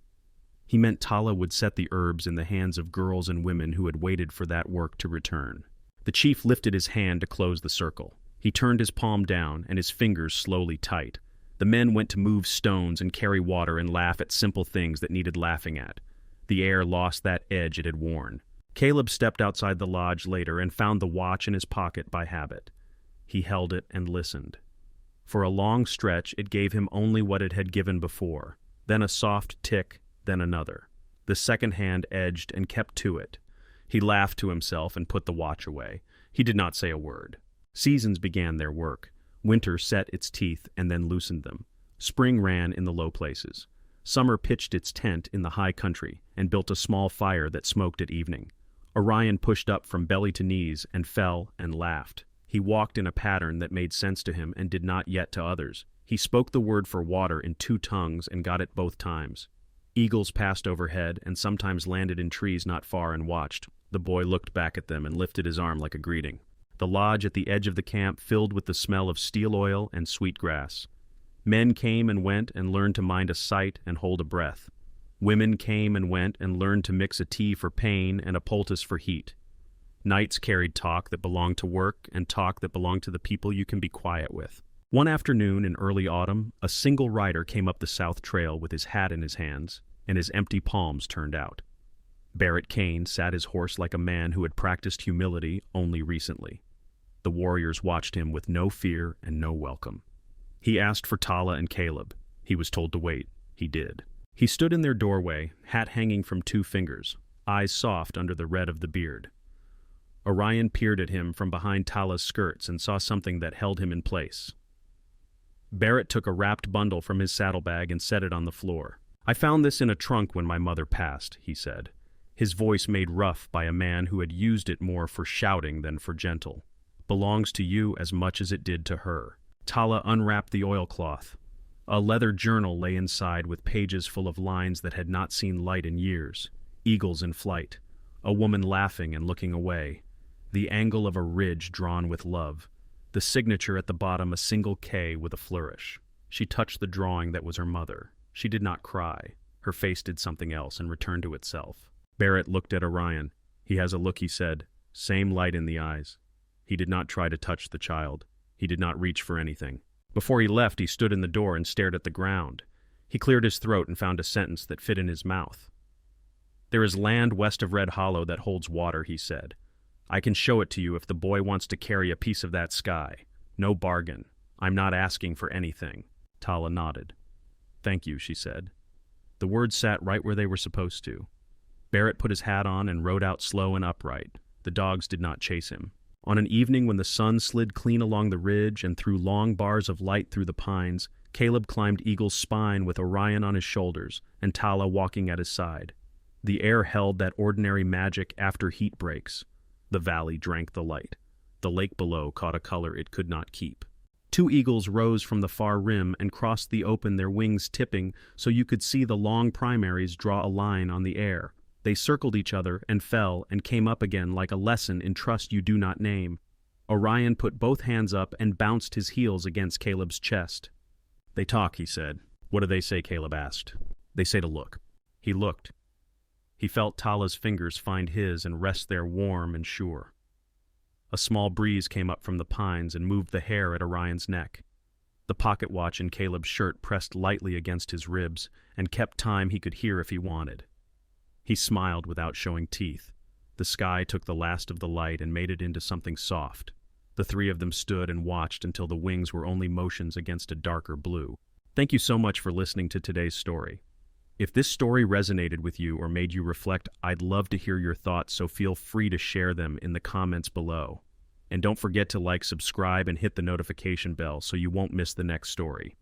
Speaker 1: He meant Tala would set the herbs in the hands of girls and women who had waited for that work to return. The chief lifted his hand to close the circle. He turned his palm down and his fingers slowly tight. The men went to move stones and carry water and laugh at simple things that needed laughing at. The air lost that edge it had worn. Caleb stepped outside the lodge later and found the watch in his pocket by habit. He held it and listened. For a long stretch it gave him only what it had given before, then a soft tick, then another. The second hand edged and kept to it. He laughed to himself and put the watch away. He did not say a word. Seasons began their work. Winter set its teeth and then loosened them. Spring ran in the low places. Summer pitched its tent in the high country and built a small fire that smoked at evening. Orion pushed up from belly to knees and fell and laughed. He walked in a pattern that made sense to him and did not yet to others. He spoke the word for water in 2 tongues and got it both times. Eagles passed overhead and sometimes landed in trees not far and watched. The boy looked back at them and lifted his arm like a greeting. The lodge at the edge of the camp filled with the smell of steel oil and sweet grass. Men came and went and learned to mind a sight and hold a breath. Women came and went and learned to mix a tea for pain and a poultice for heat. Knights carried talk that belonged to work and talk that belonged to the people you can be quiet with. One afternoon in early autumn, a single rider came up the south trail with his hat in his hands and his empty palms turned out. Barrett Kane sat his horse like a man who had practiced humility only recently. The warriors watched him with no fear and no welcome. He asked for Tala and Caleb. He was told to wait. He did. He stood in their doorway, hat hanging from 2 fingers, eyes soft under the red of the beard. Orion peered at him from behind Tala's skirts and saw something that held him in place. Barrett took a wrapped bundle from his saddlebag and set it on the floor. "I found this in a trunk when my mother passed," he said, his voice made rough by a man who had used it more for shouting than for gentle. "Belongs to you as much as it did to her." Tala unwrapped the oilcloth. A leather journal lay inside with pages full of lines that had not seen light in years. Eagles in flight. A woman laughing and looking away. The angle of a ridge drawn with love. The signature at the bottom a single K with a flourish. She touched the drawing that was her mother. She did not cry. Her face did something else and returned to itself. Barrett looked at Orion. He has a look, he said. Same light in the eyes. He did not try to touch the child. He did not reach for anything. Before he left, he stood in the door and stared at the ground. He cleared his throat and found a sentence that fit in his mouth. There is land west of Red Hollow that holds water, he said. I can show it to you if the boy wants to carry a piece of that sky. No bargain. I'm not asking for anything. Tala nodded. Thank you, she said. The words sat right where they were supposed to. Barrett put his hat on and rode out slow and upright. The dogs did not chase him. On an evening when the sun slid clean along the ridge and threw long bars of light through the pines, Caleb climbed Eagle's spine with Orion on his shoulders and Tala walking at his side. The air held that ordinary magic after heat breaks. The valley drank the light. The lake below caught a color it could not keep. Two eagles rose from the far rim and crossed the open, their wings tipping so you could see the long primaries draw a line on the air. They circled each other and fell and came up again like a lesson in trust you do not name. Orion put both hands up and bounced his heels against Caleb's chest. They talk, he said. What do they say, Caleb asked. They say to look. He looked. He felt Tala's fingers find his and rest there warm and sure. A small breeze came up from the pines and moved the hair at Orion's neck. The pocket watch in Caleb's shirt pressed lightly against his ribs and kept time he could hear if he wanted. He smiled without showing teeth. The sky took the last of the light and made it into something soft. The three of them stood and watched until the wings were only motions against a darker blue. Thank you so much for listening to today's story. If this story resonated with you or made you reflect, I'd love to hear your thoughts, so feel free to share them in the comments below. And don't forget to like, subscribe, and hit the notification bell so you won't miss the next story.